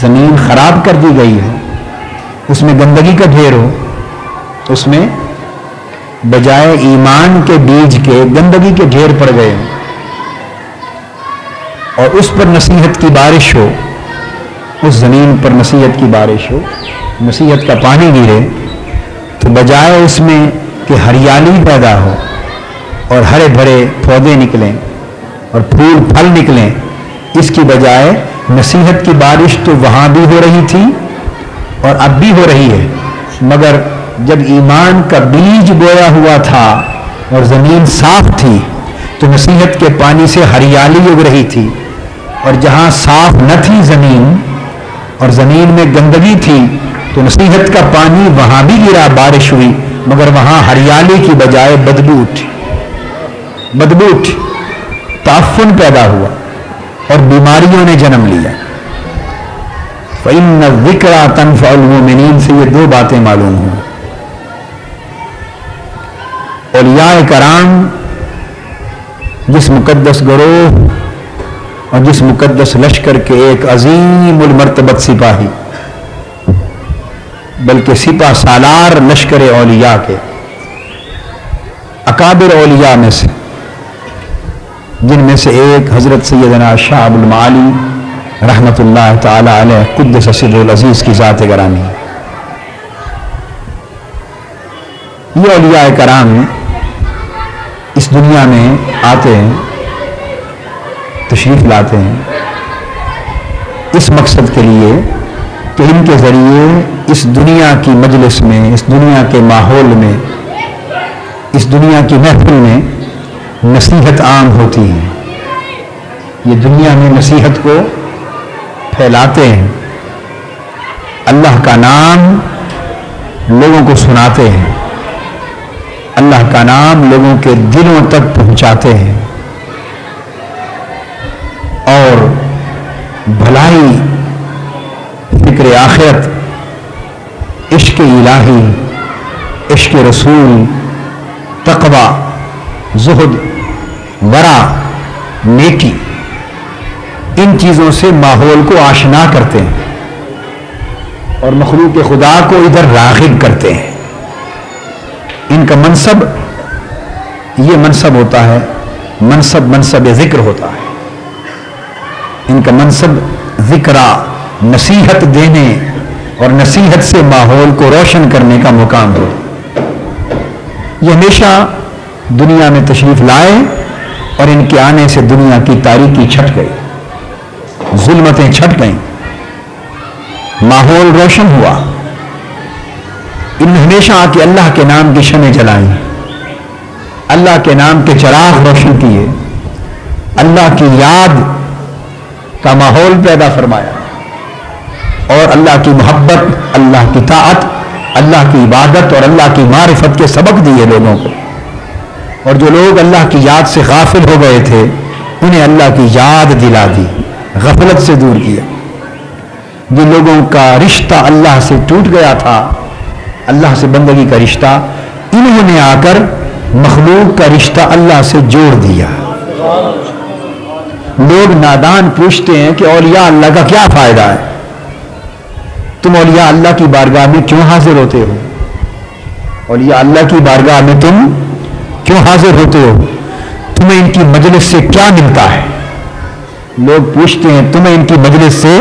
زمین خراب کر دی گئی ہو، اس میں گندگی کا ڈھیر ہو، اس میں بجائے ایمان کے بیج کے گندگی کے ڈھیر پڑ گئے ہوں، اور اس پر نصیحت کی بارش ہو، اس زمین پر نصیحت کی بارش ہو، نصیحت کا پانی گرے، تو بجائے اس میں کہ ہریالی پیدا ہو اور ہرے بھرے پودے نکلیں اور پھول پھل نکلیں، اس کی بجائے نصیحت کی بارش تو وہاں بھی ہو رہی تھی اور اب بھی ہو رہی ہے، مگر جب ایمان کا بیج بویا ہوا تھا اور زمین صاف تھی تو نصیحت کے پانی سے ہریالی اگ رہی تھی، اور جہاں صاف نہ تھی زمین اور زمین میں گندگی تھی تو نصیحت کا پانی وہاں بھی گرا، بارش ہوئی، مگر وہاں ہریالی کی بجائے بدبو اٹھی، تعفن پیدا ہوا اور بیماریوں نے جنم لیا۔ فَإِنَّ الذِّكْرَىٰ تَنفَعُ الْمُؤْمِنِينَ سے یہ دو باتیں معلوم ہوں۔ اولیاء کرام جس مقدس گروہ اور جس مقدس لشکر کے ایک عظیم المرتبت سپاہی، بلکہ سپہ سالار لشکر اولیاء کے اکابر اولیاء میں سے، جن میں سے ایک حضرت سیدنا شاہ ابو المعالی رحمت اللہ تعالی علیہ قدس سر العزیز کی ذات گرامی۔ یہ اولیاء کرام اس دنیا میں آتے ہیں، تشریف لاتے ہیں اس مقصد کے لیے کہ ان کے ذریعے اس دنیا کی مجلس میں، اس دنیا کے ماحول میں، اس دنیا کی محفل میں نصیحت عام ہوتی ہے۔ یہ دنیا میں نصیحت کو پھیلاتے ہیں، اللہ کا نام لوگوں کو سناتے ہیں، اللہ کا نام لوگوں کے دلوں تک پہنچاتے ہیں، اور بھلائی، فکر آخرت، عشق الہی، عشق رسول، تقوی، زہد، ورع، نیکی، ان چیزوں سے ماحول کو آشنا کرتے ہیں اور مخلوق خدا کو ادھر راغب کرتے ہیں۔ ان کا منصب یہ منصب ہوتا ہے، منصب ذکر ہوتا ہے۔ ان کا منصب ذکرہ، نصیحت دینے اور نصیحت سے ماحول کو روشن کرنے کا مقام ہو۔ یہ ہمیشہ دنیا میں تشریف لائے اور ان کے آنے سے دنیا کی تاریکی چھٹ گئی، ظلمتیں چھٹ گئیں، ماحول روشن ہوا۔ ان نے ہمیشہ آ کے اللہ کے نام کی شمع جلائیں، اللہ کے نام کے چراغ روشن کیے، اللہ کی یاد کا ماحول پیدا فرمایا، اور اللہ کی محبت، اللہ کی طاعت، اللہ کی عبادت اور اللہ کی معرفت کے سبق دیے لوگوں کو۔ اور جو لوگ اللہ کی یاد سے غافل ہو گئے تھے انہیں اللہ کی یاد دلا دی، غفلت سے دور کیا۔ جن لوگوں کا رشتہ اللہ سے ٹوٹ گیا تھا، اللہ سے بندگی کا رشتہ، انہوں نے آ کر مخلوق کا رشتہ اللہ سے جوڑ دیا۔ لوگ نادان پوچھتے ہیں کہ اولیاء اللہ کا کیا فائدہ ہے؟ تم اولیاء اللہ کی بارگاہ میں کیوں حاضر ہوتے ہو؟ اولیاء اللہ کی بارگاہ میں تم کیوں حاضر ہوتے ہو؟ تمہیں ان کی مجلس سے کیا ملتا ہے؟ لوگ پوچھتے ہیں تمہیں ان کی مجلس سے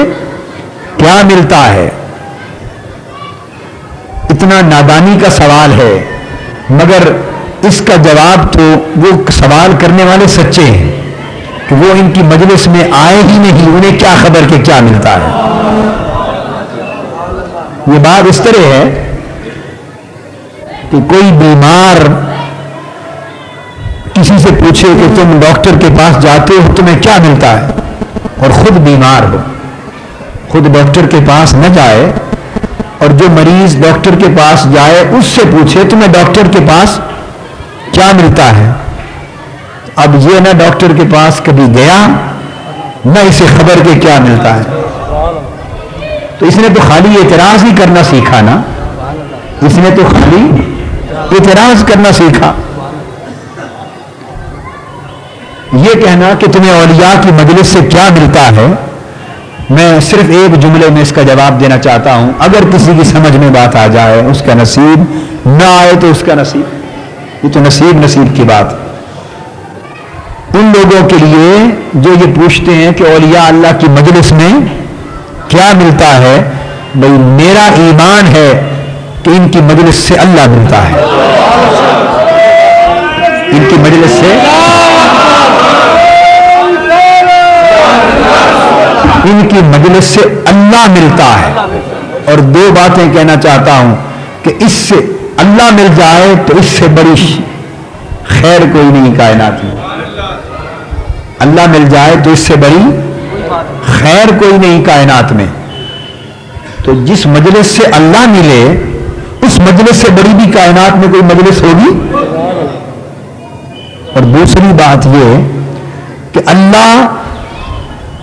کیا ملتا ہے؟ اتنا نادانی کا سوال ہے، مگر اس کا جواب تو وہ سوال کرنے والے سچے ہیں کہ وہ ان کی مجلس میں آئے ہی نہیں، انہیں کیا خبر کہ کیا ملتا ہے۔ یہ بات اس طرح ہے کہ کوئی بیمار کسی سے پوچھے کہ تم ڈاکٹر کے پاس جاتے ہو تمہیں کیا ملتا ہے، اور خود بیمار ہو، خود ڈاکٹر کے پاس نہ جائے، اور جو مریض ڈاکٹر کے پاس جائے اس سے پوچھے تمہیں ڈاکٹر کے پاس کیا ملتا ہے۔ اب یہ نہ ڈاکٹر کے پاس کبھی گیا نہ اسے خبر کہ کیا ملتا ہے، تو اس نے تو خالی اعتراض ہی کرنا سیکھا نا، اس نے تو خالی اعتراض کرنا سیکھا۔ یہ کہنا کہ تمہیں اولیاء کی مجلس سے کیا ملتا ہے، میں صرف ایک جملے میں اس کا جواب دینا چاہتا ہوں. اگر کسی کی سمجھ میں بات آ جائے اس کا نصیب، نہ آئے تو اس کا نصیب. یہ تو نصیب کی بات. ان لوگوں کے لیے جو یہ پوچھتے ہیں کہ اولیاء اللہ کی مجلس میں کیا ملتا ہے، بھئی میرا ایمان ہے کہ ان کی مجلس سے اللہ ملتا ہے. ان کی مجلس سے اللہ ملتا ہے. اور دو باتیں کہنا چاہتا ہوں کہ اس سے اللہ مل جائے تو اس سے بڑی خیر کوئی نہیں کائنات میں. اللہ مل جائے تو اس سے بڑی خیر کوئی نہیں کائنات میں. تو جس مجلس سے اللہ ملے اس مجلس سے بڑی بھی کائنات میں کوئی مجلس ہوگی. اور دوسری بات یہ کہ اللہ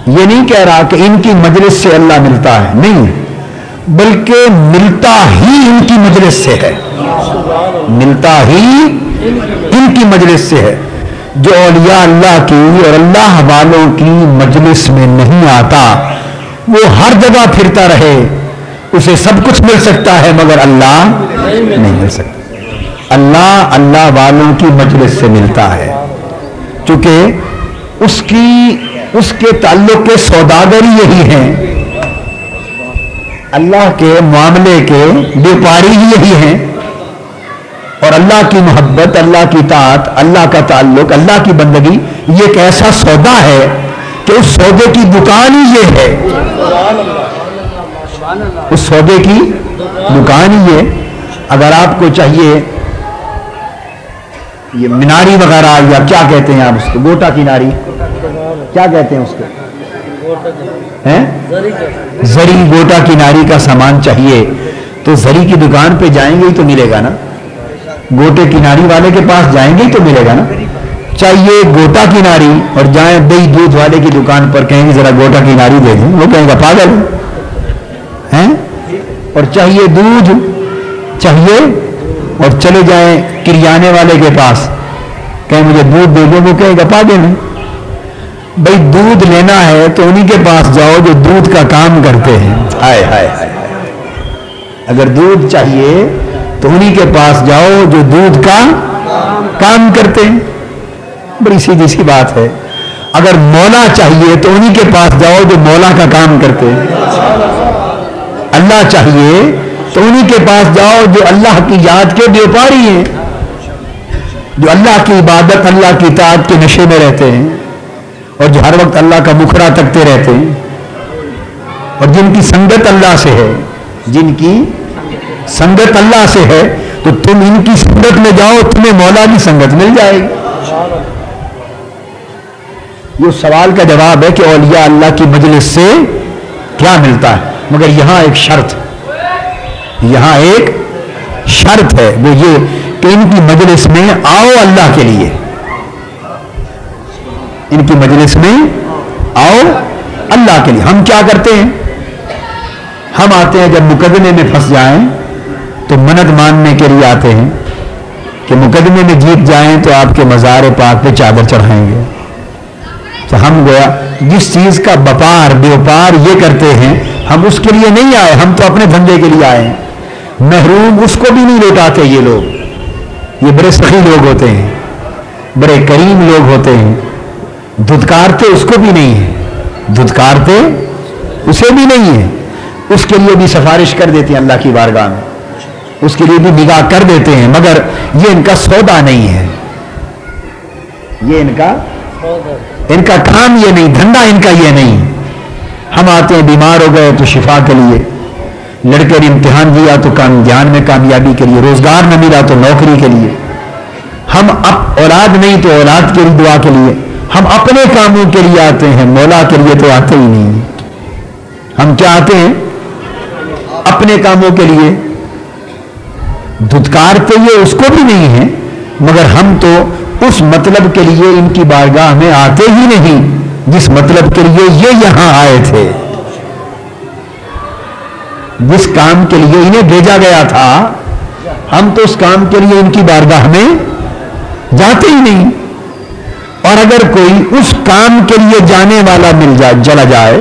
یہ نہیں کہہ رہا کہ ان کی مجلس سے اللہ ملتا ہے، نہیں، بلکہ ملتا ہی ان کی مجلس سے ہے. ملتا ہی ان کی مجلس سے ہے. جو اولیاء اللہ کی اور اللہ والوں کی مجلس میں نہیں آتا وہ ہر جگہ پھرتا رہے، اسے سب کچھ مل سکتا ہے مگر اللہ نہیں مل سکتا. اللہ والوں کی مجلس سے ملتا ہے، چونکہ اس کے تعلق کے سوداگر یہی ہیں، اللہ کے معاملے کے بیپاری ہی یہی ہیں. اور اللہ کی محبت، اللہ کی طاعت، اللہ کا تعلق، اللہ کی بندگی یہ ایک ایسا سودا ہے کہ اس سودے کی دکان ہی یہ ہے. اس سودے کی دکان ہی یہ. اگر آپ کو چاہیے یہ مناری وغیرہ یا کیا کہتے ہیں آپ اس کو، گوٹا کی ناری کیا کہتے ہیں اس کو، زری گوٹا کی ناری کا سامان چاہیے تو زری کی دکان پہ جائیں گے ہی تو ملے گا نا. گوٹے کی ناری والے کے پاس جائیں گے ہی تو ملے گا نا. چاہیے گوٹا کی ناری اور جائیں دہی دودھ والے کی دکان پر کہیں گے ذرا گوٹا کی ناری دے دیں، وہ کہیں گا پاگل ہیں. اور چاہیے دودھ چاہیے اور چلے جائیں کریانے والے کے پاس کہیں مجھے دودھ دے دیں، وہ کہیں گا پاگل ہے. بھائی دودھ لینا ہے تو انہی کے پاس جاؤ جو دودھ کا کام کرتے ہیں. ہائے ہائے ہائے. اگر دودھ چاہیے تو انہی کے پاس جاؤ جو دودھ کا کام کرتے ہیں. بڑی سیدھی سی بات ہے. اگر مولا چاہیے تو انہی کے پاس جاؤ جو مولا کا کام کرتے ہیں. اللہ چاہیے تو انہی کے پاس جاؤ جو اللہ کی یاد کے بیوپاری ہیں، جو اللہ کی عبادت، اللہ کی اطاعت کے نشے میں رہتے ہیں اور جو ہر وقت اللہ کا مکھڑا تکتے رہتے ہیں اور جن کی سنگت اللہ سے ہے. جن کی سنگت اللہ سے ہے تو تم ان کی سنگت میں جاؤ، تمہیں مولا کی سنگت مل جائے گی. یہ سوال کا جواب ہے کہ اولیاء اللہ کی مجلس سے کیا ملتا ہے. مگر یہاں ایک شرط ہے، وہ یہ کہ ان کی مجلس میں آؤ اللہ کے لیے. ان کی مجلس میں آؤ اللہ کے لیے. ہم کیا کرتے ہیں؟ ہم آتے ہیں جب مقدمے میں پھنس جائیں تو منت ماننے کے لیے آتے ہیں کہ مقدمے میں جیت جائیں تو آپ کے مزار پاک پہ چادر چڑھائیں گے. تو ہم گویا جس چیز کا بیوپار یہ کرتے ہیں ہم اس کے لیے نہیں آئے، ہم تو اپنے دھندے کے لیے آئے ہیں. محروم اس کو بھی نہیں لوٹاتے یہ لوگ. یہ بڑے سخی لوگ ہوتے ہیں، بڑے کریم لوگ ہوتے ہیں. دھتکارتے اس کو بھی نہیں ہے، دھتکارتے اسے بھی نہیں ہے. اس کے لیے بھی سفارش کر دیتے ہیں اللہ کی بارگاہ میں، اس کے لیے بھی نگاہ کر دیتے ہیں، مگر یہ ان کا سودا نہیں ہے. یہ ان کا کام یہ نہیں، دھندا ان کا یہ نہیں. ہم آتے ہیں بیمار ہو گئے تو شفا کے لیے، لڑکے نے امتحان دیا تو امتحان میں کامیابی کے لیے، روزگار نہ ملا تو نوکری کے لیے. ہم اب اولاد نہیں تو اولاد کے لیے دعا کے لیے. ہم اپنے کاموں کے لیے آتے ہیں، مولا کے لیے تو آتے ہی نہیں. ہم کیا آتے ہیں؟ اپنے کاموں کے لیے. دھتکارتے یہ اس کو بھی نہیں ہے، مگر ہم تو اس مطلب کے لیے ان کی بارگاہ میں آتے ہی نہیں جس مطلب کے لیے یہ یہاں آئے تھے. جس کام کے لیے انہیں بھیجا گیا تھا ہم تو اس کام کے لیے ان کی بارگاہ میں جاتے ہی نہیں. اور اگر کوئی اس کام کے لیے جانے والا چلا جائے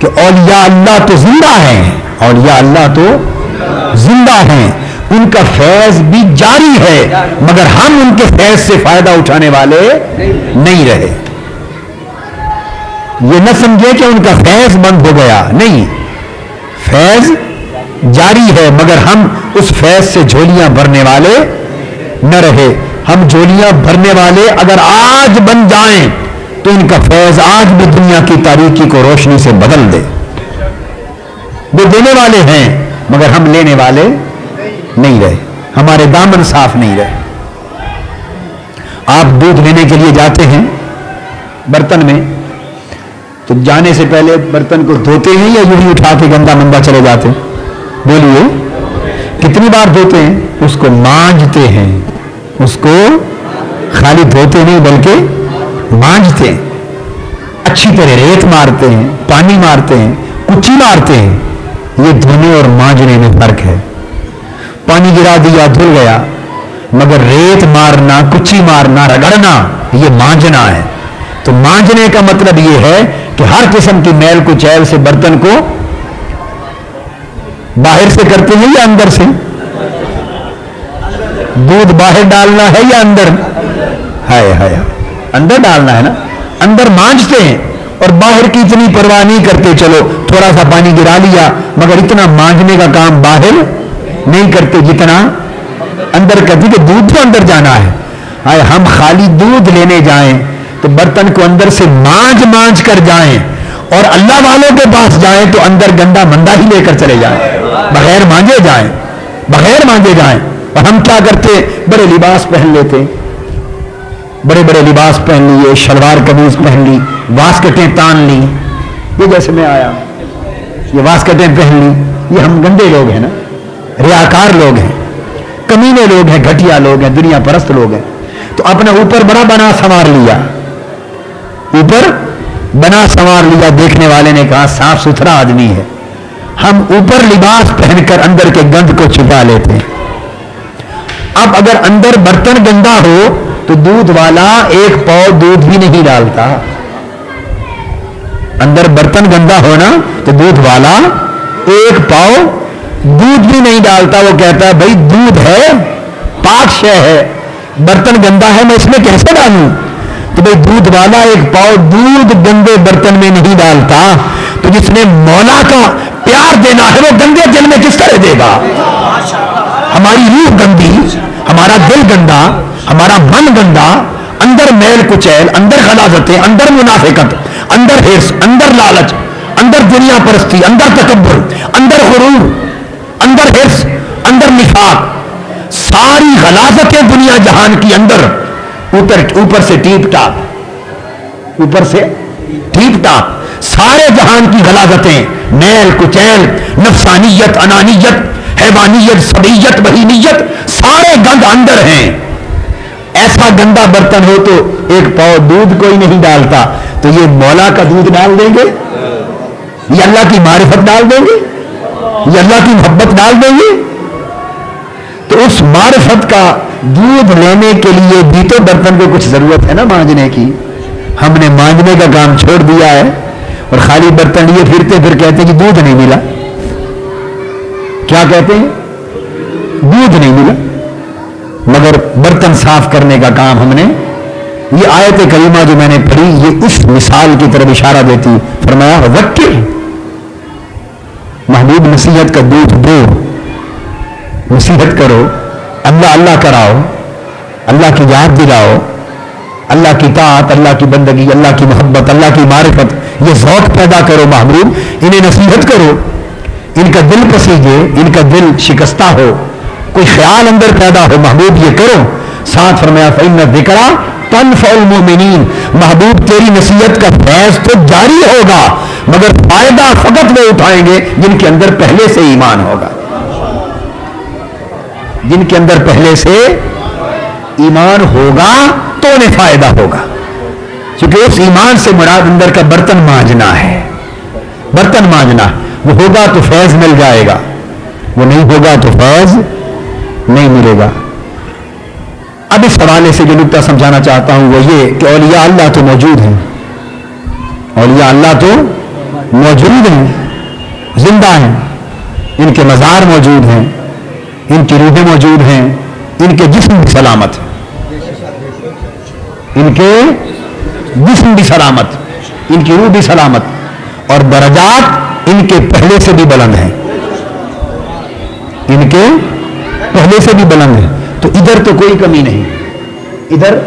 کہ اولیاء اللہ تو زندہ ہیں، اولیاء اللہ تو زندہ ہیں، ان کا فیض بھی جاری ہے، مگر ہم ان کے فیض سے فائدہ اٹھانے والے نہیں رہے۔ یہ نہ سمجھے کہ ان کا فیض بند ہو گیا، نہیں، فیض جاری ہے، مگر ہم اس فیض سے جھولیاں بھرنے والے نہ رہے۔ ہم جھولیاں بھرنے والے اگر آج بن جائیں تو ان کا فیض آج بھی دنیا کی تاریکی کو روشنی سے بدل دے۔ وہ دینے والے ہیں مگر ہم لینے والے نہیں رہے، ہمارے دامن صاف نہیں رہے۔ آپ دودھ لینے کے لیے جاتے ہیں برتن میں، تو جانے سے پہلے برتن کو دھوتے ہیں یا یوں ہی اٹھا کے گندا مندا چلے جاتے ہیں؟ بولیے، کتنی بار دھوتے ہیں؟ اس کو مانجتے ہیں، اس کو خالی دھوتے نہیں بلکہ مانجتے ہیں، اچھی طرح ریت مارتے ہیں، پانی مارتے ہیں، کچی مارتے ہیں۔ یہ دھونے اور مانجنے میں فرق ہے۔ پانی گرا دیا دھل گیا، مگر ریت مارنا، کچی مارنا، رگڑنا یہ مانجنا ہے۔ تو مانجنے کا مطلب یہ ہے کہ ہر قسم کی میل کچیل سے برتن کو باہر سے کرتے ہیں یا اندر سے؟ دودھ باہر ڈالنا ہے یا اندر؟ ہے اندر ڈالنا ہے نا، اندر مانجتے ہیں اور باہر کی اتنی پرواہ نہیں کرتے، چلو تھوڑا سا پانی گرا لیا، مگر اتنا مانجنے کا کام باہر نہیں کرتے جتنا اندر کرتے کہ دودھ تو اندر جانا ہے۔ ہم خالی دودھ لینے جائیں تو برتن کو اندر سے مانج کر جائیں، اور اللہ والوں کے پاس جائیں تو اندر گندا مندا ہی لے کر چلے جائیں، بغیر مانجے جائیں۔ اور ہم کیا کرتے؟ بڑے لباس پہن لیتے، بڑے لباس پہن لیے، شلوار قمیض پہن لی، واسکٹیں تان لی، یہ جیسے میں آیا یہ واسکٹیں پہن لی، یہ ہم گندے لوگ ہیں نا، ریاکار لوگ ہیں، کمینے لوگ ہیں، گھٹیا لوگ ہیں، دنیا پرست لوگ ہیں۔ تو اپنا اوپر بڑا بنا سنوار لیا، اوپر بنا سنوار لیا، دیکھنے والے نے کہا صاف ستھرا آدمی ہے۔ ہم اوپر لباس پہن کر اندر کے گند کو چھپا لیتے ہیں۔ اب اگر اندر برتن گندا ہو تو دودھ والا ایک پاؤ دودھ بھی نہیں ڈالتا۔ اندر برتن گندا ہونا تو دودھ والا ایک پاؤ دودھ بھی نہیں ڈالتا۔ وہ کہتا ہے بھائی دودھ ہے، پاک شے ہے، برتن گندا ہے، میں اس میں کیسے ڈالوں؟ تو بھائی دودھ والا ایک پاؤ دودھ گندے برتن میں نہیں ڈالتا، تو جس نے مولا کا پیار دینا ہے وہ گندے دل میں کس طرح دے گا؟ ہماری روح گندی، ہمارا دل گندا، ہمارا من گندا، اندر میل کچیل، اندر غلاظتیں، اندر منافقت، اندر حرص، اندر لالچ، اندر دنیا پرستی، اندر تکبر، اندر غرور، اندر حرص، اندر نفاق، ساری غلاظتیں دنیا جہان کی اندر، اوپر سے ٹیپ ٹاپ سارے جہان کی غلاظتیں، میل کچیل، نفسانیت، انانیت، حیوانیت، سبیت، بہیمیت، سارے گند اندر ہیں۔ ایسا گندا برتن ہو تو ایک پاؤ دودھ کوئی نہیں ڈالتا، تو یہ مولا کا دودھ ڈال دیں گے، یہ اللہ کی معرفت ڈال دیں گے، یہ اللہ کی محبت ڈال دیں گے؟ تو اس معرفت کا دودھ لینے کے لیے بھی تو برتن کو کچھ ضرورت ہے نا مانجنے کی۔ ہم نے مانجنے کا کام چھوڑ دیا ہے اور خالی برتن لیے پھرتے، پھر کہتے ہیں کہ دودھ نہیں ملا۔ کیا کہتے ہیں؟ دودھ نہیں ملا، مگر برتن صاف کرنے کا کام ہم نے۔ یہ آیت کریمہ جو میں نے پڑھی یہ اس مثال کی طرف اشارہ دیتی، فرمایا وکر، محبوب نصیحت کا دودھ دو، نصیحت کرو، اللہ اللہ کراؤ، اللہ کی یاد دلاؤ، اللہ کی طاعت، اللہ کی بندگی، اللہ کی محبت، اللہ کی معرفت، یہ ذوق پیدا کرو محبوب، انہیں نصیحت کرو، ان کا دل پسیجے، ان کا دل شکستہ ہو، کوئی خیال اندر پیدا ہو، محبوب یہ کرو۔ ساتھ فرمایا فإن الذکرى تنفع المؤمنین، محبوب تیری نصیحت کا فیض تو جاری ہوگا، مگر فائدہ فقط وہ اٹھائیں گے جن کے اندر پہلے سے ایمان ہوگا، جن کے اندر پہلے سے ایمان ہوگا تو انہیں فائدہ ہوگا، کیونکہ اس ایمان سے مراد اندر کا برتن مانجنا ہے، برتن مانجنا، وہ ہوگا تو فیض مل جائے گا، وہ نہیں ہوگا تو فیض نہیں ملے گا۔ اب اس حوالے سے جو نکتہ سمجھانا چاہتا ہوں وہ یہ کہ اولیاء اللہ تو موجود ہیں، اولیاء اللہ تو موجود ہیں, زندہ ہیں, ان کے مزار موجود ہیں, ان کی روحیں موجود ہیں, ان کے جسم بھی سلامت ہیں, ان کے جسم بھی سلامت, ان کی روح بھی سلامت, اور درجات ان کے پہلے سے بھی بلند ہیں, ان کے پہلے سے بھی بلند ہیں. تو ادھر تو کوئی کمی نہیں, ادھر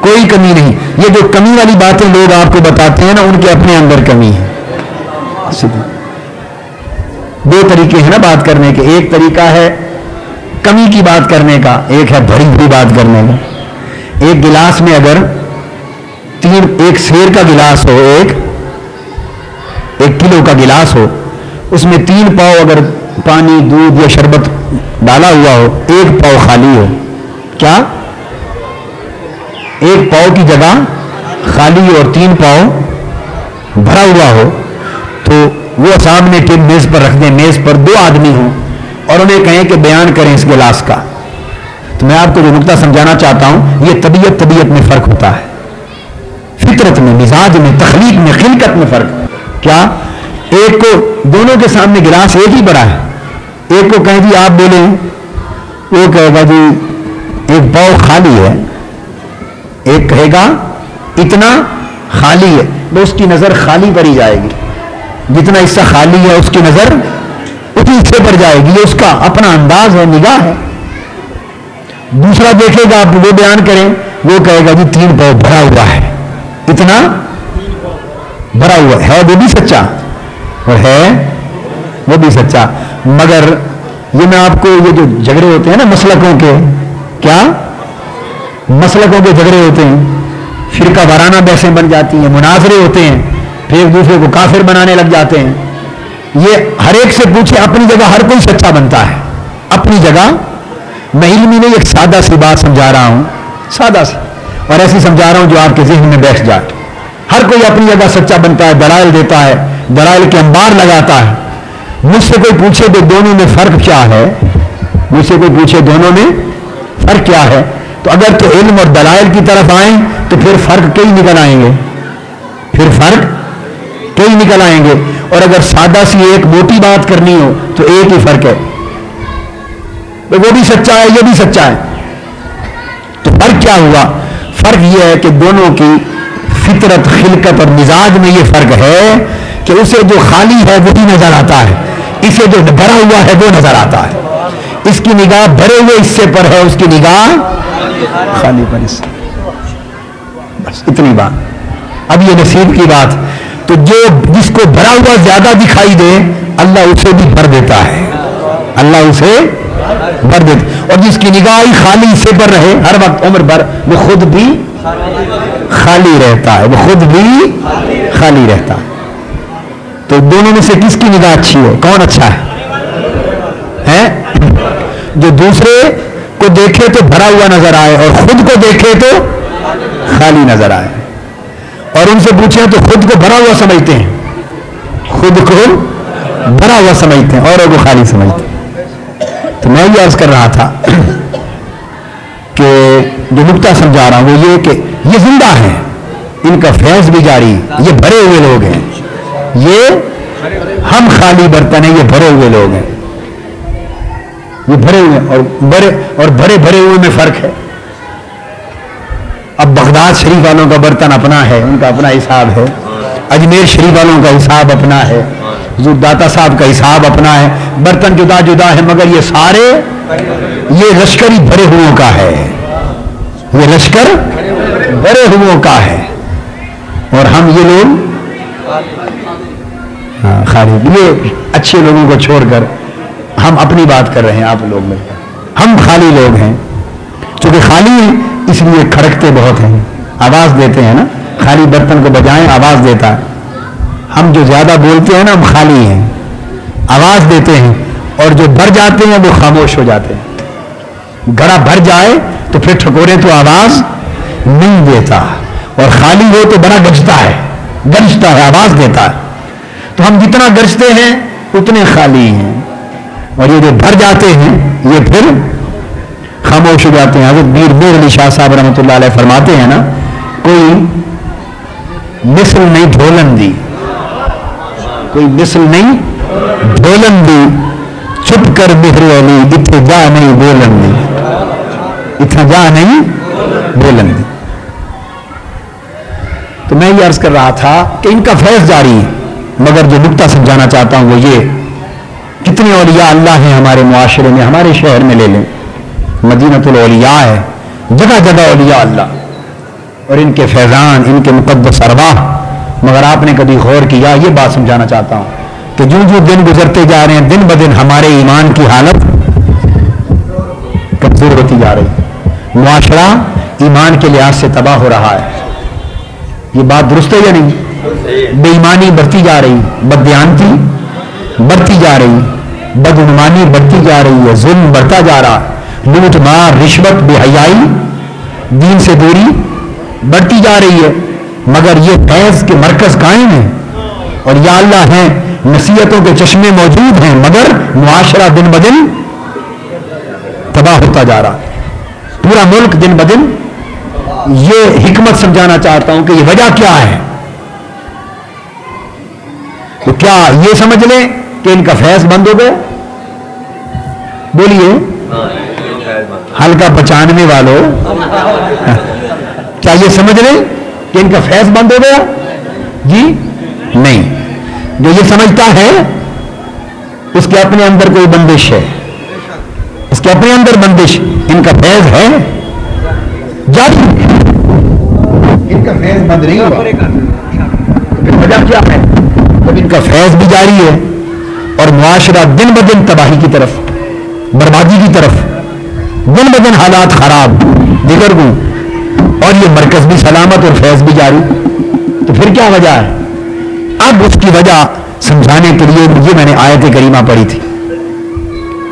کوئی کمی نہیں. یہ جو کمی والی باتیں لوگ آپ کو بتاتے ہیں نا, ان کے اپنے اندر کمی ہے. دو طریقے ہیں نا بات کرنے کے, ایک طریقہ ہے کمی کی بات کرنے کا, ایک ہے بھری بھری بات کرنے کا. ایک گلاس میں اگر ایک سیر کا گلاس ہو, ایک کلو کا گلاس ہو, اس میں 3 پاؤ اگر پانی, دودھ یا شربت ڈالا ہوا ہو, 1 پاؤ خالی ہو, کیا 1 پاؤ کی جگہ خالی اور 3 پاؤ بھرا ہوا ہو, تو وہ سامنے کے میز پر رکھ دیں, میز پر 2 آدمی ہوں اور انہیں کہیں کہ بیان کریں اس گلاس کا. تو میں آپ کو جو نقطہ سمجھانا چاہتا ہوں, یہ طبیعت میں فرق ہوتا ہے, فطرت میں, مزاج میں, تخلیق میں, خلقت میں فرق. کیا ایک کو دونوں کے سامنے گلاس ایک ہی بڑا ہے, ایک کو کہیں جی آپ بولیں, وہ کہے گا جی 1 پاؤ خالی ہے, ایک کہے گا اتنا خالی ہے. تو اس کی نظر خالی پر ہی جائے گی, جتنا حصہ خالی ہے اس کی نظر اسی حصے پر جائے گی. یہ اس کا اپنا انداز ہے, نگاہ ہے. دوسرا دیکھے گا, آپ وہ بیان کریں, وہ کہے گا جی 3 پاؤ بھرا ہوا ہے, اتنا بھرا ہوا ہے. وہ بھی سچا اور ہے وہ بھی سچا. مگر یہ میں آپ کو, یہ جو جھگڑے ہوتے ہیں نا مسلکوں کے, کیا مسلکوں کے جھگڑے ہوتے ہیں, فرقہ وارانہ بحثیں بن جاتی ہیں, مناظرے ہوتے ہیں, پھر ایک دوسرے کو کافر بنانے لگ جاتے ہیں. یہ ہر ایک سے پوچھے, اپنی جگہ ہر کوئی سچا بنتا ہے, اپنی جگہ. میں علمی نہیں, ایک سادہ سی بات سمجھا رہا ہوں, سادہ سی, اور ایسی سمجھا رہا ہوں جو آپ کے ذہن میں بیٹھ جائے. ہر کوئی اپنی جگہ سچا بنتا ہے, دلائل دیتا ہے, دلائل کے انبار لگاتا ہے. مجھ سے کوئی پوچھے کہ دونوں میں فرق کیا ہے, مجھ سے کوئی پوچھے دونوں میں فرق کیا ہے, تو اگر تو علم اور دلائل کی طرف آئیں تو پھر فرق کئی نکل آئیں گے, پھر فرق کئی نکل آئیں گے. اور اگر سادہ سی ایک موٹی بات کرنی ہو تو ایک ہی فرق ہے, وہ بھی سچا ہے, یہ بھی سچا ہے. تو فرق کیا ہوا؟ فرق یہ ہے کہ دونوں کی فطرت, خلقت اور مزاج میں یہ فرق ہے کہ اسے جو خالی ہے وہی نظر آتا ہے, اسے جو بھرا ہوا ہے وہ نظر آتا ہے. اس کی نگاہ بھرے ہوئے حصے پر ہے, اس کی نگاہ خالی پر حصہ. بس اتنی بات. اب یہ نصیب کی بات. تو جس کو بھرا ہوا زیادہ دکھائی دے, اللہ اسے بھی بھر دیتا ہے, اللہ اسے بھر دیتا. اور جس کی نگاہ ہی خالی حصے پر رہے ہر وقت عمر بھر, وہ خود بھی خالی رہتا ہے, وہ خود بھی خالی رہتا ہے. تو دونوں میں سے کس کی نگاہ اچھی ہے, کون اچھا ہے؟ جو دوسرے کو دیکھے تو بھرا ہوا نظر آئے اور خود کو دیکھے تو خالی نظر آئے. اور ان سے پوچھیں تو خود کو بھرا ہوا سمجھتے ہیں, خود کو بھرا ہوا سمجھتے ہیں, اوروں کو خالی سمجھتے ہیں. تو میں یہ عرض کر رہا تھا کہ جو نقطہ سمجھا رہا ہوں وہ یہ کہ یہ زندہ ہیں, ان کا فیض بھی جاری, یہ بھرے ہوئے لوگ ہیں. یہ ہم خالی برتن ہیں, یہ بھرے ہوئے لوگ ہیں, یہ بھرے ہوئے. اور بھرے ہوئے میں فرق ہے. اب بغداد شریف والوں کا برتن اپنا ہے, ان کا اپنا حساب ہے. اجمیر شریف والوں کا حساب اپنا ہے, حضور داتا صاحب کا حساب اپنا ہے. برتن جدا جدا ہے مگر یہ سارے, یہ لشکر ہی بھرے ہوئوں کا ہے, یہ لشکر بھرے ہوئوں کا ہے. اور ہم یہ لوگ خالی. یہ اچھے لوگوں کو چھوڑ کر ہم اپنی بات کر رہے ہیں, آپ لوگ میں ہم خالی لوگ ہیں. چونکہ خالی ہیں اس لیے کھڑکتے بہت ہیں, آواز دیتے ہیں نا, خالی برتن کو بجائیں آواز دیتا ہے. ہم جو زیادہ بولتے ہیں نا ہم خالی ہیں, آواز دیتے ہیں, اور جو بھر جاتے ہیں وہ خاموش ہو جاتے ہیں. گھڑا بھر جائے تو پھر ٹھکورے تو آواز نہیں دیتا, اور خالی ہو تو بڑا گرجتا ہے, آواز دیتا ہے. تو ہم جتنا گرجتے ہیں اتنے خالی ہیں, اور یہ جو بھر جاتے ہیں یہ پھر خاموش ہو جاتے ہیں. حضرت میر علی شاہ صاحب رحمۃ اللہ علیہ فرماتے ہیں نا, کوئی مثل نہیں ڈھولن دی, کوئی مثل نہیں بولن دی چھپ کر مہر علی اتنے جا نہیں بولن دی اتنا جا نہیں بولن دی. تو میں یہ عرض کر رہا تھا کہ ان کا فیض جاری ہے، مگر جو نقطہ سمجھانا چاہتا ہوں وہ یہ، کتنے اولیاء اللہ ہیں ہمارے معاشرے میں، ہمارے شہر میں لے لیں، مدینۃ الاولیاء ہے، جگہ جگہ اولیاء اللہ اور ان کے فیضان، ان کے مقدس ارواح. مگر آپ نے کبھی غور کیا؟ یہ بات سمجھانا چاہتا ہوں کہ جو جو دن گزرتے جا رہے ہیں، دن بدن ہمارے ایمان کی حالت کمزور ہوتی جا رہی، معاشرہ ایمان کے لحاظ سے تباہ ہو رہا ہے. یہ بات درست ہے یا نہیں؟ بے ایمانی بڑھتی جا رہی، بددیانتی بڑھتی جا رہی، بدعنوانی بڑھتی جا رہی ہے، ظلم بڑھتا جا رہا ہے، لوٹ مار، رشوت، بے حیائی، دین سے دوری بڑھتی جا رہی ہے. مگر یہ فیض کے مرکز قائم ہیں اور یا اللہ ہیں، نصیحتوں کے چشمے موجود ہیں، مگر معاشرہ دن بدن تباہ ہوتا جا رہا ہے، پورا ملک دن بدن. یہ حکمت سمجھانا چاہتا ہوں کہ یہ وجہ کیا ہے. تو کیا یہ سمجھ لیں کہ ان کا فیض بند ہو گیا؟ بولیے ہلکا 95 والوں، کیا یہ سمجھ لیں کہ ان کا فیض بند ہو گیا؟ جی نہیں. جو یہ سمجھتا ہے اس کے اپنے اندر کوئی بندش ہے، اس کے اپنے اندر بندش. ان کا فیض ہے جاری، ان کا فیض بند نہیں ہوا. پھر وجہ کیا ہے؟ جب ان کا فیض بھی جاری ہے اور معاشرہ دن بدن تباہی کی طرف، بربادی کی طرف، دن بدن حالات خراب دیگر گوں، اور یہ مرکز بھی سلامت اور فیض بھی جاری، تو پھر کیا وجہ ہے؟ اب اس کی وجہ سمجھانے کے لیے یہ میں نے آیت کریمہ پڑھی تھی،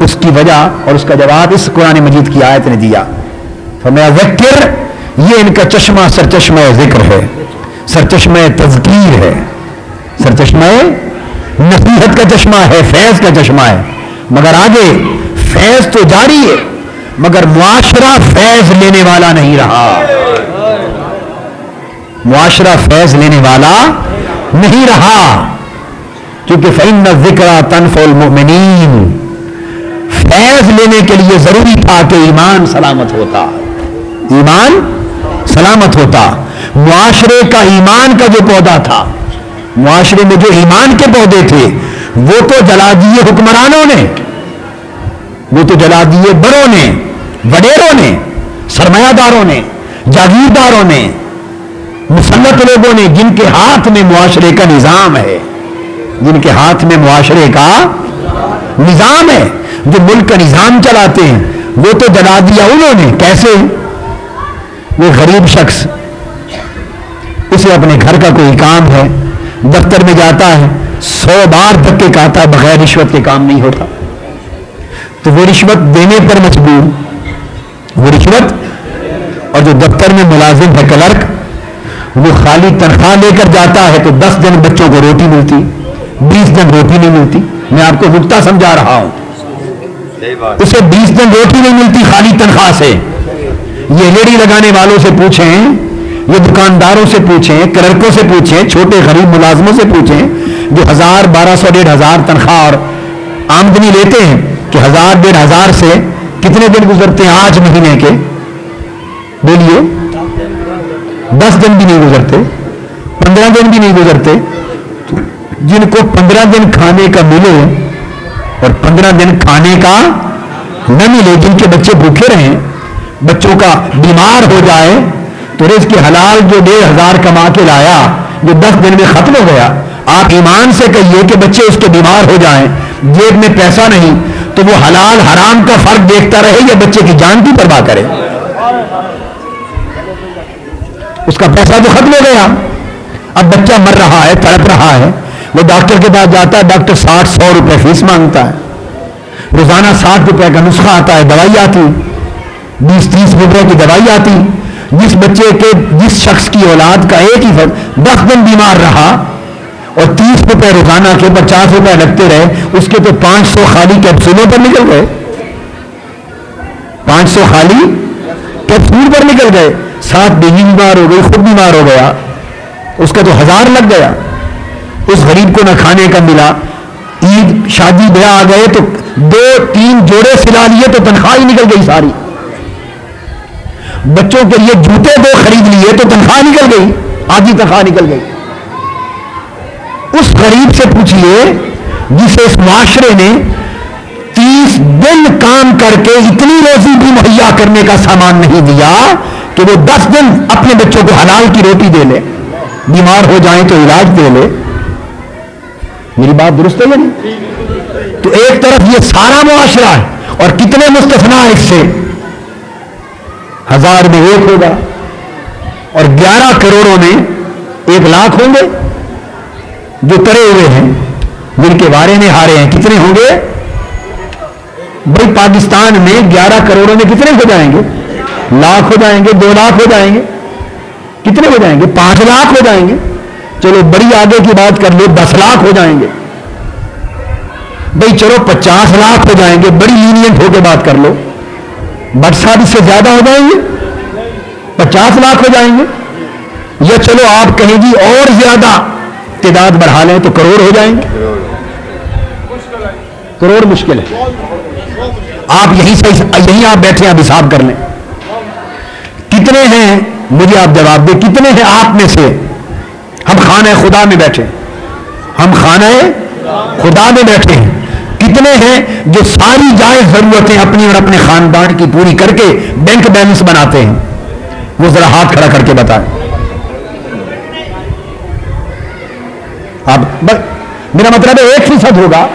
اس کی وجہ اور اس کا جواب اس قرآن مجید کی آیت نے دیا. فرمایا ذکر، یہ ان کا چشمہ سرچشمہ ذکر ہے، سرچشمہ تذکیر ہے، سرچشمہ نصیحت کا چشمہ ہے، فیض کا چشمہ ہے. مگر آگے فیض تو جاری ہے مگر معاشرہ فیض لینے والا نہیں رہا، معاشرہ فیض لینے والا نہیں رہا، کیونکہ فإن الذکرى تنفع المؤمنین. فیض لینے کے لیے ضروری تھا کہ ایمان سلامت ہوتا، ایمان سلامت ہوتا. معاشرے کا ایمان کا جو پودا تھا، معاشرے میں جو ایمان کے پودے تھے وہ تو جلا دیے حکمرانوں نے، وہ تو جلا دیے بڑوں نے، وڈیروں نے، سرمایہ داروں نے، جاگیرداروں نے، مسلط لوگوں نے، جن کے ہاتھ میں معاشرے کا نظام ہے، جن کے ہاتھ میں معاشرے کا نظام ہے، جو ملک کا نظام چلاتے ہیں، وہ تو جلا دیا انہوں نے. کیسے؟ وہ غریب شخص، اسے اپنے گھر کا کوئی کام ہے، دفتر میں جاتا ہے، 100 بار دھکے کھاتا ہے، بغیر رشوت کے کام نہیں ہوتا، تو وہ رشوت دینے پر مجبور، وہ رشوت. اور جو دفتر میں ملازم ہے کلرک، وہ خالی تنخواہ لے کر جاتا ہے تو 10 دن بچوں کو روٹی ملتی، 20 دن روٹی نہیں ملتی. میں آپ کو نکتہ سمجھا رہا ہوں، اسے 20 دن روٹی نہیں ملتی خالی تنخواہ سے. یہ لیڑی لگانے والوں سے پوچھیں، یہ دکانداروں سے پوچھیں، کلرکوں سے پوچھیں، چھوٹے غریب ملازموں سے پوچھیں جو 1000 1200 1500 تنخواہ اور آمدنی لیتے ہیں کہ 1000 1500 سے کتنے دن گزرتے ہیں آج مہینے کے؟ بولیے 10 دن بھی نہیں گزرتے، 15 دن بھی نہیں گزرتے. جن کو 15 دن کھانے کا ملے اور 15 دن کھانے کا نہ ملے، جن کے بچے بھوکے رہیں، بچوں کا بیمار ہو جائے، تو رزق حلال جو 1500 کما کے لایا جو 10 دن میں ختم ہو گیا، آپ ایمان سے کہیے کہ بچے اس کے بیمار ہو جائیں، جیب میں پیسہ نہیں، تو وہ حلال حرام کا فرق دیکھتا رہے یا بچے کی جان کی پرواہ کرے؟ اس کا پیسہ تو ختم ہو گیا. اب بچہ مر رہا ہے، تڑپ رہا ہے، وہ ڈاکٹر کے پاس جاتا ہے، ڈاکٹر 60-100 روپے فیس مانگتا ہے، روزانہ 60 روپے کا نسخہ آتا ہے، دوائی آتی 20-30 روپے کی دوائی آتی. جس بچے کے، جس شخص کی اولاد کا ایک ہی فرق 10 دن بیمار رہا اور 30 روپے روزانہ کے 50 روپے لگتے رہے، اس کے تو 500 خالی کیپسولوں پر نکل گئے، 500 خالی کیپسول پر نکل گئے. 7 بیوی بیمار ہو گئی، خود بیمار ہو گیا، اس کا تو 1000 لگ گیا. اس غریب کو نہ کھانے کا ملا. عید شادی بیاہ آ گئے تو 2-3 جوڑے سلا لیے تو تنخواہ ہی نکل گئی ساری. بچوں کے لیے جوتے 2 خرید لیے تو تنخواہ نکل گئی, آدھی تنخواہ نکل گئی. اس غریب سے پوچھئے جسے اس معاشرے نے 30 دن کام کر کے اتنی روزی بھی مہیا کرنے کا سامان نہیں دیا کہ وہ 10 دن اپنے بچوں کو حلال کی روٹی دے لے, بیمار ہو جائیں تو علاج دے لے. میری بات درست ہے یا نہیں؟ تو ایک طرف یہ سارا معاشرہ ہے اور کتنے مستثنا اس سے, 1000 میں 1 ہوگا اور 11 کروڑوں میں 1 لاکھ ہوں گے جو ترے ہوئے ہیں, جن کے وارے میں ہارے ہیں. کتنے ہوں گے بھائی؟ پاکستان میں 11 کروڑوں میں کتنے ہو جائیں گے؟ لاکھ ہو جائیں گے, 2 لاکھ ہو جائیں گے, کتنے ہو جائیں گے؟ 5 لاکھ ہو جائیں گے. چلو بڑی آگے کی بات کر لو, 10 لاکھ ہو جائیں گے بھائی. چلو 50 لاکھ ہو جائیں گے, بڑی لینینٹ ہو کے بات کر لو. بٹ صاحب اس سے زیادہ ہو جائیں گے, 50 لاکھ ہو جائیں گے. یا چلو آپ کہیں گی اور زیادہ تعداد بڑھا لیں تو کروڑ ہو جائیں گے. کروڑ مشکل ہے. آپ یہیں آپ بیٹھے آپ حساب کر لیں کتنے ہیں. مجھے آپ جواب دیں کتنے ہیں آپ میں سے, ہم خانہ خدا میں بیٹھے, ہم خانہ خدا میں بیٹھے ہیں, کتنے ہیں جو ساری جائز ضرورتیں اپنی اور اپنے خاندان کی پوری کر کے بینک بیلنس بناتے ہیں؟ وہ ذرا ہاتھ کھڑا کر کے بتائیں. آپ میرا مطلب ہے 1% ہوگا,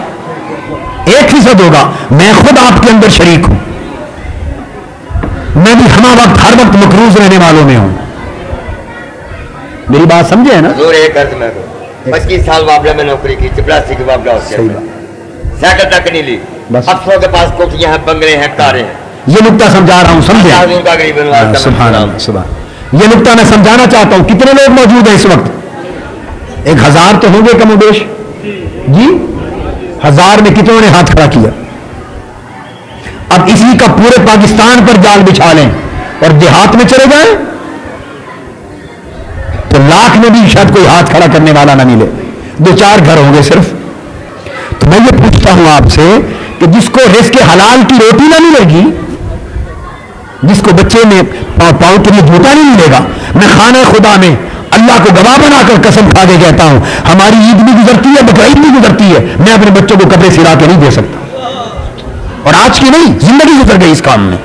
1% ہوگا. میں خود آپ کے اندر شریک ہوں, میں بھی ہمہ وقت ہر وقت مقروض رہنے والوں میں ہوں. میری بات سمجھے نا؟ 25 سال بابلہ میں نوکری کی, چپراسی کی بابلہ ہوتے ہیں, سائیکل تک نہیں لی. افسروں کے پاس کوٹیاں ہیں, بنگلے ہیں, کاریں ہیں. یہ نقطہ سمجھا رہا ہوں, سمجھے؟ سبحان اللہ, سبحان. یہ نقطہ میں سمجھانا چاہتا ہوں. کتنے لوگ موجود ہیں اس وقت؟ 1000 تو ہوں گے کم و بیش جی. 1000 میں کتنوں نے ہاتھ کھڑا کیا؟ اب اسی کا پورے پاکستان پر جال بچھا لیں اور دیہات میں چلے جائیں تو لاکھ میں بھی شاید کوئی ہاتھ کھڑا کرنے والا نہ ملے, 2-4 گھر ہوں گے صرف. تو میں یہ پوچھتا ہوں آپ سے کہ جس کو رزق حلال کی روٹی نہ ملے گی, جس کو بچے میں پاؤں کے لیے جوتا نہیں ملے گا, میں خانہ خدا میں اللہ کو گواہ بنا کر قسم کھا کے کہتا ہوں ہماری عید بھی گزرتی ہے, بقرعید بھی گزرتی ہے, میں اپنے بچوں کو کپڑے سلا کے نہیں دے سکتا. اور آج کی نہیں, زندگی گزر گئی اس کام میں.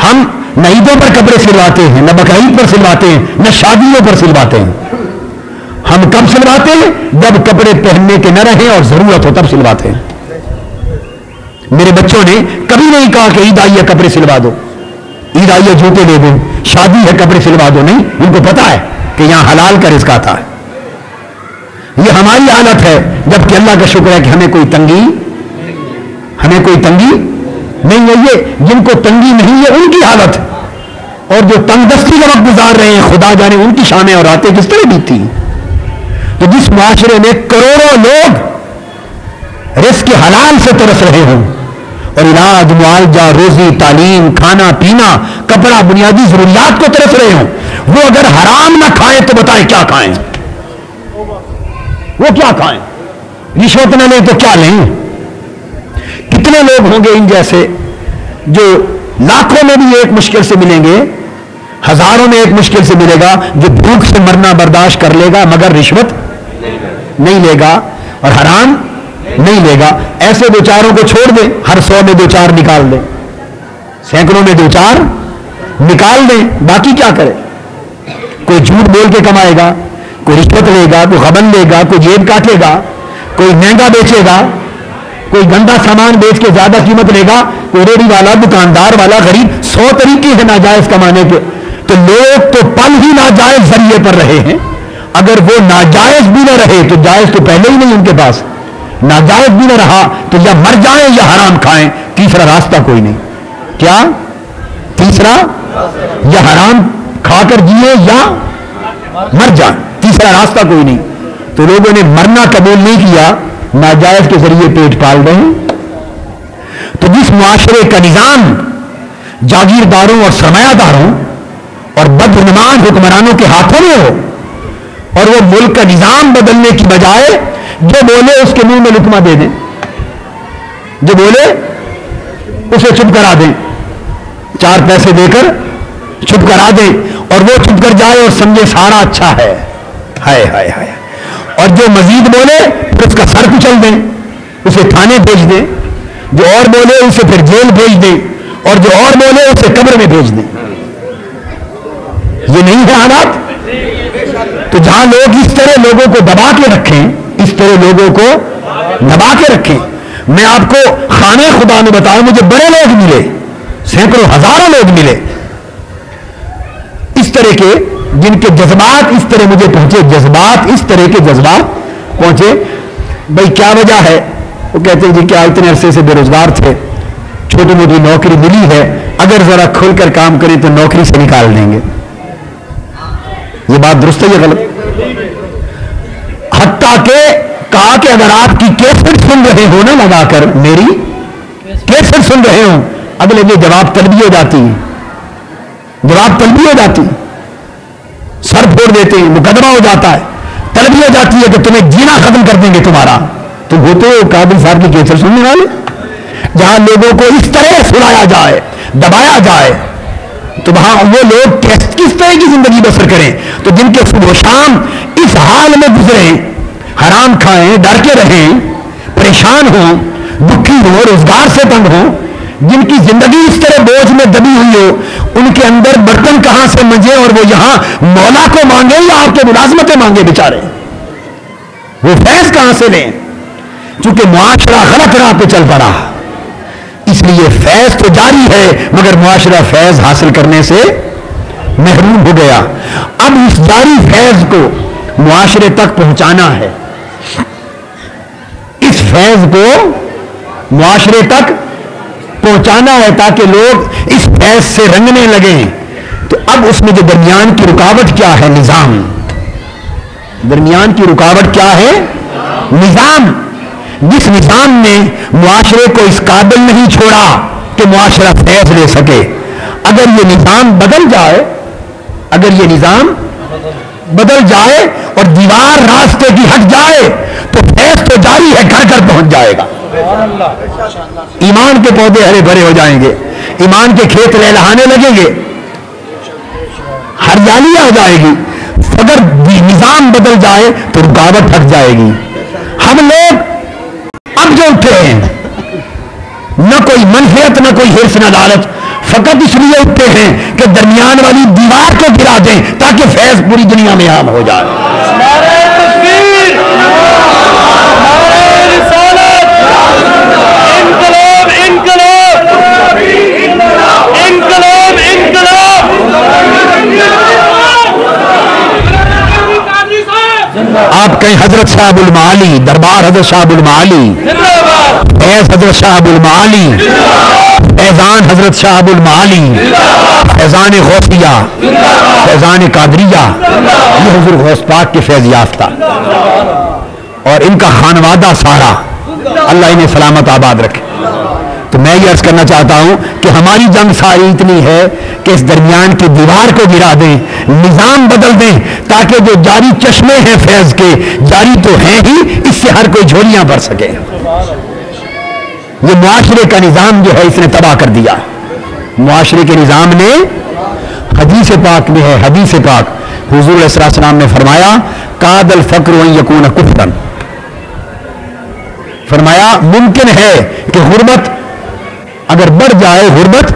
ہم نہ عیدوں پر کپڑے سلواتے ہیں, نہ بقرعید پر سلواتے ہیں, نہ شادیوں پر سلواتے ہیں. ہم کب سلواتے ہیں؟ جب کپڑے پہننے کے نہ رہیں اور ضرورت ہو تب سلواتے ہیں. میرے بچوں نے کبھی نہیں کہا کہ عید آئی ہے کپڑے سلوا دو, عید آئی ہے جوتے دے دو, شادی ہے کپڑے سلوا دو. نہیں, ان کو پتا ہے کہ یہاں حلال کا رزق آتا ہے. یہ ہماری حالت ہے, جبکہ اللہ کا شکر ہے کہ ہمیں کوئی تنگی نہیں ہے. یہ جن کو تنگی نہیں ہے ان کی حالت, اور جو تنگ دستی کا وقت گزار رہے ہیں خدا جانے ان کی شامیں اور راتیں کس طرح بیتتی ہیں. تو جس معاشرے میں کروڑوں لوگ رزق حلال سے ترس رہے ہوں اور علاج, معالجہ, روزی, تعلیم, کھانا پینا, کپڑا, بنیادی ضروریات کو ترس رہے ہوں, وہ اگر حرام نہ کھائیں تو بتائیں کیا کھائیں؟ وہ کیا کھائیں؟ رشوت نہ لیں تو کیا لیں؟ کتنے لوگ ہوں گے ان جیسے جو لاکھوں میں بھی ایک مشکل سے ملیں گے, ہزاروں میں ایک مشکل سے ملے گا جو بھوک سے مرنا برداشت کر لے گا مگر رشوت نہیں لے گا اور حرام نہیں لے گا. ایسے 2-4 کو چھوڑ دیں, ہر 100 میں 2-4 نکال دیں, سینکڑوں میں 2-4 نکال دیں, باقی کیا کرے؟ کوئی جھوٹ بول کے کمائے گا, کوئی رشوت لے گا, کوئی غبن لے گا, کوئی جیب کاٹے گا, کوئی مہنگا بیچے گا, کوئی گندا سامان بیچ کے زیادہ قیمت لے گا, کوئی ریڑھی والا, دکاندار والا, غریب. 100 طریقے ہیں ناجائز کمانے کے. تو لوگ تو پل ہی ناجائز ذریعے پر رہے ہیں. اگر وہ ناجائز بھی نہ رہے تو جائز تو پہلے ہی نہیں ان کے پاس, ناجائز بھی نہ رہا تو یا مر جائیں یا حرام کھائیں, تیسرا راستہ کوئی نہیں. کیا تیسرا؟ یا حرام کھا کر جیے یا مر جائیں, تیسرا راستہ کوئی نہیں. تو لوگوں نے مرنا قبول نہیں کیا, ناجائز کے ذریعے پیٹ پال رہے ہیں. تو جس معاشرے کا نظام جاگیرداروں اور سرمایہ داروں اور بدعنوان حکمرانوں کے ہاتھوں میں ہو, اور وہ ملک کا نظام بدلنے کی بجائے جو بولے اس کے منہ میں لقمہ دے دیں، جو بولے اسے چپ کرا دیں، 4 پیسے دے کر چپ کرا دیں، اور وہ چپ کر جائے اور سمجھے سارا اچھا ہے، ہائے ہائے ہائے، اور جو مزید بولے پھر اس کا سر کچل دیں، اسے تھانے بھیج دیں، جو اور بولے اسے پھر جیل بھیج دیں، اور جو اور بولے اسے قبر میں بھیج دیں۔ یہ نہیں ہے حالات؟ تو جہاں لوگ اس طرح لوگوں کو دبا کے رکھیں، اس طرح لوگوں کو دبا کے رکھیں۔ میں آپ کو خانے خدا میں بتاؤں، مجھے بڑے لوگ ملے، سینکڑوں ہزاروں لوگ ملے اس طرح کے، جن کے جذبات اس طرح مجھے پہنچے، جذبات اس طرح کے جذبات پہنچے، بھئی کیا وجہ ہے؟ وہ کہتے ہیں جی کیا اتنے عرصے سے بے روزگار تھے، چھوٹی موٹی نوکری ملی ہے، اگر ذرا کھل کر کام کریں تو نوکری سے نکال دیں گے۔ یہ بات درست ہے یا غلط؟ حتیٰ کہ کہا کہ اگر آپ کی کیسٹ سن رہے ہو نا لگا کر، میری کیسٹ سن رہے ہوں، اگلے دن جواب طلبی ہو جاتی ہے، جواب طلبی ہو جاتی، سر پھوڑ دیتے ہیں، مقدمہ ہو جاتا ہے، طلبی ہو جاتی ہے کہ تمہیں جینا ختم کر دیں گے تمہارا۔ تم ہوتے ہو قادری صاحب کی کیسٹ سننے والے، جہاں لوگوں کو اس طرح سنایا جائے، دبایا جائے، تو وہاں وہ لوگ کس طرح کی زندگی بسر کریں؟ تو جن کے صبح و شام اس حال میں گزریں، حرام کھائیں، ڈر کے رہیں، پریشان ہوں، دکھی ہوں، روزگار سے تنگ ہوں، جن کی زندگی اس طرح بوجھ میں دبی ہوئی ہو، ان کے اندر برتن کہاں سے منجے اور وہ یہاں مولا کو مانگے یا آپ کے ملازمتیں مانگے بیچارے، وہ فیض کہاں سے لیں؟ چونکہ معاشرہ غلط راہ پہ چل پڑا، اس لیے فیض تو جاری ہے مگر معاشرہ فیض حاصل کرنے سے محروم ہو گیا۔ اب اس جاری فیض کو معاشرے تک پہنچانا ہے، اس فیض کو معاشرے تک پہنچانا ہے تاکہ لوگ اس فیض سے رنگنے لگیں۔ تو اب اس میں جو درمیان کی رکاوٹ کیا ہے؟ نظام۔ درمیان کی رکاوٹ کیا ہے؟ نظام۔ جس نظام نے معاشرے کو اس قابل نہیں چھوڑا کہ معاشرہ فیض لے سکے، اگر یہ نظام بدل جائے، اگر یہ نظام بدل جائے اور دیوار راستے کی ہٹ جائے تو فیض تو جاری ہے، گھر گھر پہنچ جائے گا، ایمان کے پودے ہرے بھرے ہو جائیں گے، ایمان کے کھیت لہلہانے لگیں گے، ہریالی آ جائے گی۔ اگر نظام بدل جائے تو رکاوٹ ہٹ جائے گی۔ ہم لوگ اب جو اٹھے ہیں، نہ کوئی منفیت، نہ کوئی حرص، نہ لالچ، فقط اس لیے اٹھتے ہیں کہ درمیان والی دیوار کو گرا دیں تاکہ فیض پوری دنیا میں عام ہو جائے۔ نعرہ تکبیر، نعرہ رسالت، انقلاب انقلاب، انقلاب انقلاب۔ آپ کہیں حضرت صاحب المعالی، دربار حضرت صاحب المعالی، فیض حضرت صاحب المعالی، فیضان حضرت صاحب المعالی، فیضان غوثیہ، فیضان قادریہ، یہ حضور غوث پاک کے فیض یافتہ اور ان کا خانوادہ سارا، اللہ انہیں سلامت آباد رکھے۔ تو میں یہ عرض کرنا چاہتا ہوں کہ ہماری جنگ ساری اتنی ہے کہ اس درمیان کی دیوار کو گرا دیں، نظام بدل دیں تاکہ جو جاری چشمے ہیں فیض کے، جاری تو ہیں ہی، اس سے ہر کوئی جھولیاں بھر سکے۔ یہ معاشرے کا نظام جو ہے اس نے تباہ کر دیا۔ معاشرے کے نظام نے، حدیث پاک میں ہے، حدیث پاک حضور علیہ السلام نے فرمایا کاد الفقر ان یکون کفرا، فرمایا ممکن ہے کہ غربت اگر بڑھ جائے، غربت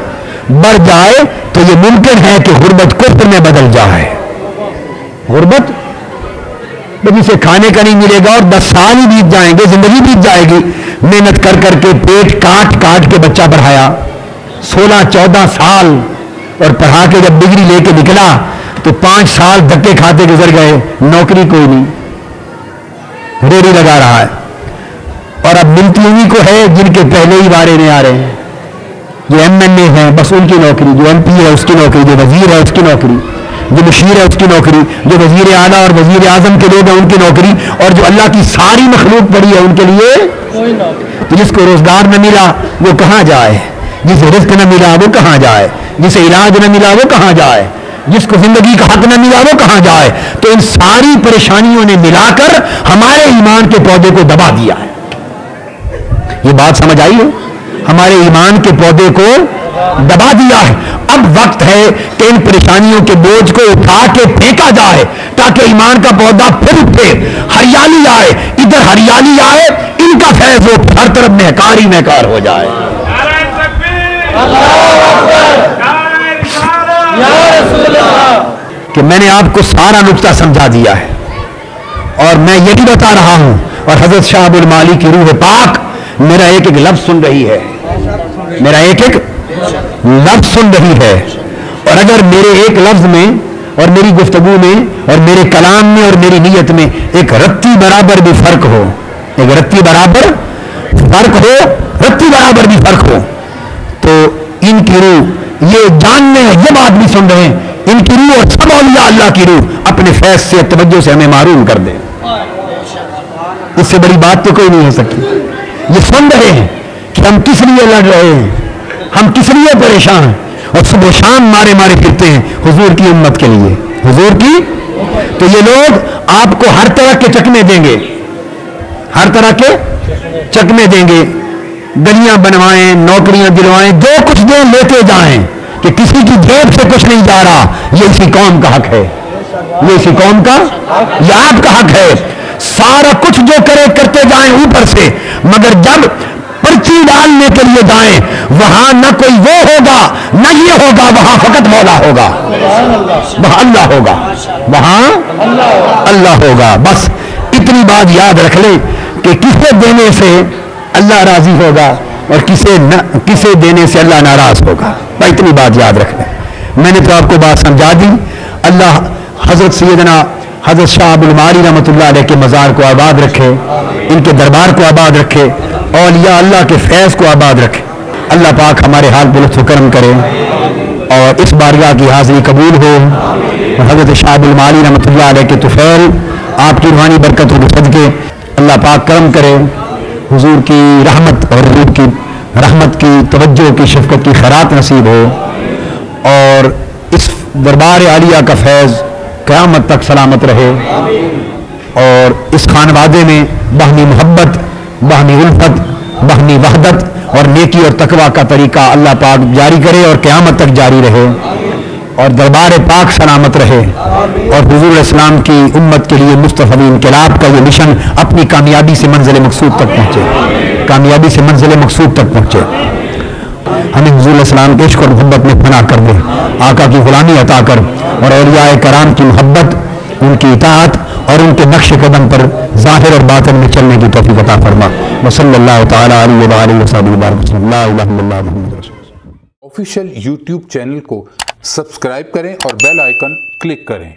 بڑھ جائے تو یہ ممکن ہے کہ غربت کفر میں بدل جائے۔ غربت جسے کھانے کا نہیں ملے گا اور 10 سال ہی بیت جائیں گے، زندگی بیت جائے گی، محنت کر کر کے پیٹ کاٹ کاٹ کے بچہ پڑھایا 16-14 سال، اور پڑھا کے جب ڈگری لے کے نکلا تو 5 سال دھکے کھاتے گزر گئے، نوکری کوئی نہیں، ریڑھی لگا رہا ہے۔ اور اب ملتی انہیں کو ہے جن کے پہلے ہی بارے نہیں آ رہے ہیں، جو MLA ہیں بس ان کی نوکری، جو MP ہے اس کی نوکری، جو وزیر ہے اس کی نوکری، جو مشیر ہے اس کی نوکری، جو وزیر اعلیٰ اور وزیر اعظم کے لوگ ہیں ان کی نوکری، اور جو اللہ کی ساری مخلوق پڑی ہے ان کے لیے تو جس کو روزگار نہ ملا وہ کہاں جائے، جسے رزق نہ ملا وہ کہاں جائے، جسے علاج نہ ملا وہ کہاں جائے۔ جس کو زندگی کا حق نہ ملا وہ کہاں جائے. تو ان ساری پریشانیوں نے ملا کر ہمارے ایمان کے پودے کو دبا دیا ہے. یہ بات سمجھ آئی ہے؟ ہمارے ایمان کے پودے کو دبا دیا ہے. اب وقت ہے کہ ان پریشانیوں کے بوجھ کو اٹھا کے پھینکا جائے تاکہ ایمان کا پودا پھر اٹھے, ہریالی آئے. ادھر ہریالی آئے, ان کا فیض ہو, ہر طرف مہکار ہی مہکار ہو جائے. کہ میں نے آپ کو سارا نقطہ سمجھا دیا ہے اور میں یہ بھی بتا رہا ہوں, اور حضرت شاہ ابو المعالی کی روح پاک میرا ایک ایک لفظ سن رہی ہے, میرا ایک ایک لفظ سن رہی ہے. اور اگر میرے ایک لفظ میں اور میری گفتگو میں اور میرے کلام میں اور میری نیت میں ایک رتی برابر بھی فرق ہو, ایک رتی برابر فرق ہو, رتی برابر بھی فرق ہو, تو ان کی روح یہ جاننے ہیں, یہ بات بھی سن رہے ہیں, ان کی روح اور سب اولیاء اللہ کی روح اپنے فیض سے توجہ سے ہمیں محروم کر دیں. اس سے بڑی بات تو کوئی نہیں ہو سکتی. یہ سن رہے ہیں کہ ہم کس لیے لڑ رہے ہیں, ہم کس لیے پریشان ہیں, اور صبح شام مارے مارے پھرتے ہیں حضور کی امت کے لیے, حضور کی. تو یہ لوگ آپ کو ہر طرح کے چکمے دیں گے, ہر طرح کے چکمے دیں گے, گلیاں بنوائیں, نوکریاں دلوائیں, جو کچھ دیں لیتے جائیں, کہ کسی کی جیب سے کچھ نہیں جا رہا. یہ اسی قوم کا حق ہے, یہ اسی قوم کا, یہ آپ کا حق ہے. سارا کچھ جو کرے کرتے جائیں اوپر سے, مگر جب پرچی ڈالنے کے لیے جائیں وہاں نہ کوئی وہ ہوگا نہ یہ ہوگا, وہاں فقط مولا ہوگا, وہاں اللہ ہوگا, وہاں اللہ ہوگا. بس اتنی بات یاد رکھ لیں کہ کسے دینے سے اللہ راضی ہوگا اور کسے دینے سے اللہ ناراض ہوگا. اتنی بات یاد رکھ لیں. میں نے تو آپ کو بات سمجھا دی. اللہ حضرت سیدنا حضرت شاہ ابو المعالی رحمۃ اللہ علیہ کے مزار کو آباد رکھے, ان کے دربار کو آباد رکھے, اولیاء اللہ کے فیض کو آباد رکھے. اللہ پاک ہمارے حال پہ لطف و کرم کرے اور اس بارگاہ کی حاضری قبول ہو. حضرت شاہ ابو المعالی رحمۃ اللہ علیہ کے طفیل آپ کی روحانی برکتوں کے صدقے اللہ پاک کرم کرے, حضور کی رحمت اور حضور کی رحمت کی توجہ کی شفقت کی خیرات نصیب ہو, اور اس دربار عالیہ کا فیض قیامت تک سلامت رہے, اور اس خانوادے میں باہمی محبت, باہمی الفت, باہمی وحدت اور نیکی اور تقوی کا طریقہ اللہ پاک جاری کرے اور قیامت تک جاری رہے, اور دربار پاک سلامت رہے, اور حضور اسلام کی امت کے لیے مصطفی انقلاب کا یہ مشن اپنی کامیابی سے منزل مقصود تک پہنچے, کامیابی سے منزل مقصود تک پہنچے. ہمیں حضور اسلام کے عشق اور محبت میں پناہ کر دے, آقا کی غلامی عطا کر, اور اولیاء کرام کی محبت, ان کی اطاعت اور ان کے نقش قدم پر ظاہر اور باطن میں چلنے کی توفیق عطا فرما. وصلی اللہ تعالی علیہ وآلہ وصحبہ وسلم. لا الہ الا اللہ محمد رسول اللہ. آفیشیل یوٹیوب چینل کو سبسکرائب کریں اور بیل آئیکن کلک کریں.